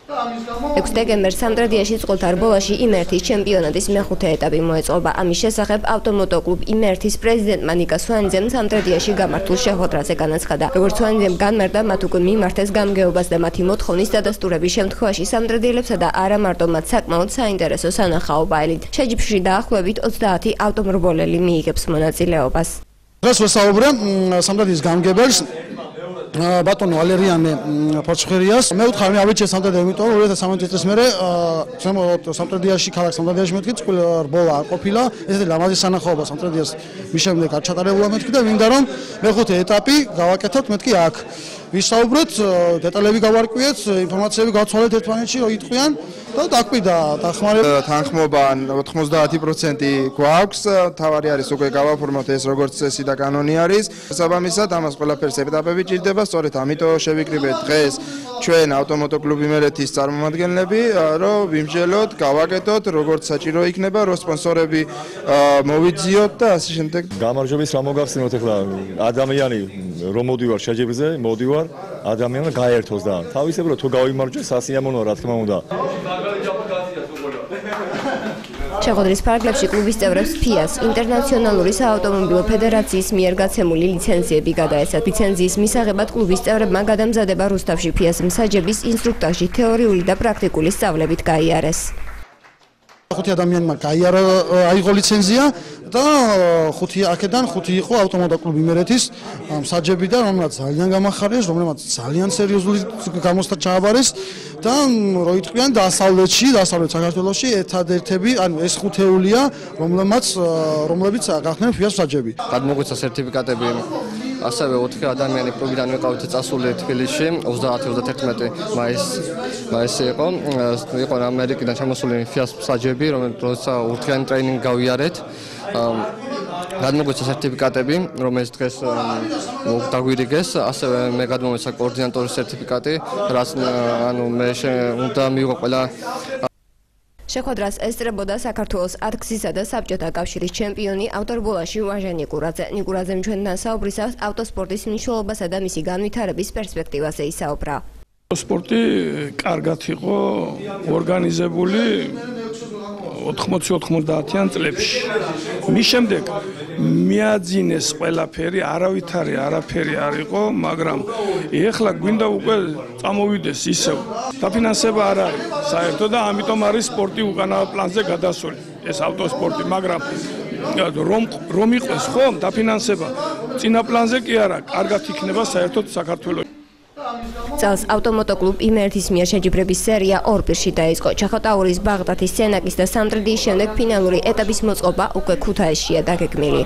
6 დეკემბერს სამტრედიაში წყვილთა რბოლაში იმერთის ჩემპიონატის მეხუთე ეტაპი მოეწყობა. ამის შესახებ ავტომოტოკლუბ იმერთის პრეზიდენტმა ნიკა სვანიძემ სამტრედიაში გამართულ შეხვედრაზე განაცხადა. როგორც სვანიძემ განმარტა, მათ უკვე მიმართეს გამგეობას და მათი მოთხოვნის დადასტურების შემთხვევაში სამტრედიელებსა და არა მარტო მათ საკმაოდ საინტერესო სანახაობა ელით. შეჯიბრში დაახლოებით 30 ავტომრბოლელი მიიღებს მონაწილეობას. დღეს ვესაუბრე სამტრედიის გამგებელს ბატონო ვალერიანე ფორჩხერიას. მე ვთხარ მე ავიჩე სამტრედია, იმიტომ რომ 2013 წლის მერე სამტრედიაში ქალაქ სამტრედიაში მეთქი წყვილ რბოლა არ ყოფილა. ესეთი ლამაზი სანახაობა სამტრედიას მის შემდეგ არ ჩატარებულა მეთქი და მინდა რომ მეხუთე ეტაპი გავაკეთოთ მეთქი აქ. ვისაუბრეთ, დეტალები გავარკვიეთ, ინფორმაციები გავცვალეთ ერთმანეთში, რომ იტყვიან და დაკვიდა დახმარება. თანხმობა 90% გვაქვს, თავარი არის უკვე გავაფორმოთ ეს როგორც წესი და კანონი არის. შესაბამისად, ამას ყველაფერს ეტაპები ჭირდება, სწორედ ამიტომ შევიკრიბეთ დღეს ჩვენ ავტომოტოკლუბ იმერეთის წარმომადგენლები, რომ ვიმსჯელოთ, გავაკეთოთ, როგორც საჭირო იქნება, რომ სპონსორები მოვიძიოთ და ასე შემდეგ. გამარჯვების რა მოგახსენოთ ახლა ადამიანი რომ მოდივარ შეჯიბრზე, მოდივარ ადამიანმა გაერთოს და თავისებურად თუ გავიმარჯვე სასიამოვნოა რა თქმა უნდა. შეხვედრის ფარგლებში კლუბის წევრებს FIA-ს ინტერნაციონალური საავტომობილო ფედერაციის მიერ გაცემული ლიცენზიები გადაეცათ. ლიცენზიის მისაღებად კლუბის წევრებმა გადამზადება რუსთავში FIA-ს მსაჯების ინსტრუქტორში თეორიული და პრაქტიკული სწავლებით გაიარეს. 5 ადამიანმა აიღო ლიცენზია და 5 აქედან 5 იყო ავტომოტოკლუბ იმერეთის მსაჯებიდან, რომელმაც ძალიან გამახარეს, რომელმაც ძალიან სერიოზული გამოსთა ჩააბარეს და რო იტყვიან დასავლეთ საქართველოში ერთადერთები, ანუ ეს 5-ეულია, რომლებიც გახდნენ FIA-ს მსაჯები. გადმოგვეცა სერტიფიკატები ასევე 4 ადამიანი პროგრამიდან ვიყავით წასული თბილისში 30-31 მაისი იყო ამერიკიდან ჩამოსული FIA-ს მსაჯები, რომელსაც ურთიანი ტრეინინგი გავიარეთ. გადმოგვეცა სერტიფიკატები, რომელიც დღეს დაგვირიგეს, ასევე მე გადმოვეცა კოორდინატორის სერტიფიკატი, რაც მე უნდა მივიღო ყველა. შეხვედრას ესწრებოდა საქართველოს ათგზისა და საბჭოთა კავშირის ჩემპიონი ავტორბოლაში ვაჟა ნიკურაძე. ნიკურაძემ ჩვენთან საუბრისას ავტოსპორტის მნიშვნელობასა და მისი განვითარების პერსპექტივაზე ისაუბრა. სპორტი კარგად იყო ორგანიზებული 80-90-იან წლებში. მის შემდეგ მიაძინეს ყველაფერი, არაფერი არ იყო, მაგრამ ეხლა გვინდა უკვე წამოვიდეს ისევ. დაფინანსება არ არის საერთოდ და ამიტომ არის სპორტი უკანასკნელ პლანზე გადასული. ეს ავტოსპორტი, მაგრამ რომ იყოს ხო დაფინანსება წინა პლანზე კი არა, კარგად იქნება საერთოდ საქართველოში. წელს ავტომოტოკლუბ იმერთის მიერ შეჯიბრების სერია 2 პირში დაიწყო. ჩახოტაურის, ბაღდათის, სენაკის და სამტრედიის შემდეგ ფინალური ეტაპის მოწყობა უკვე ქუთაისშია დაგეგმილი.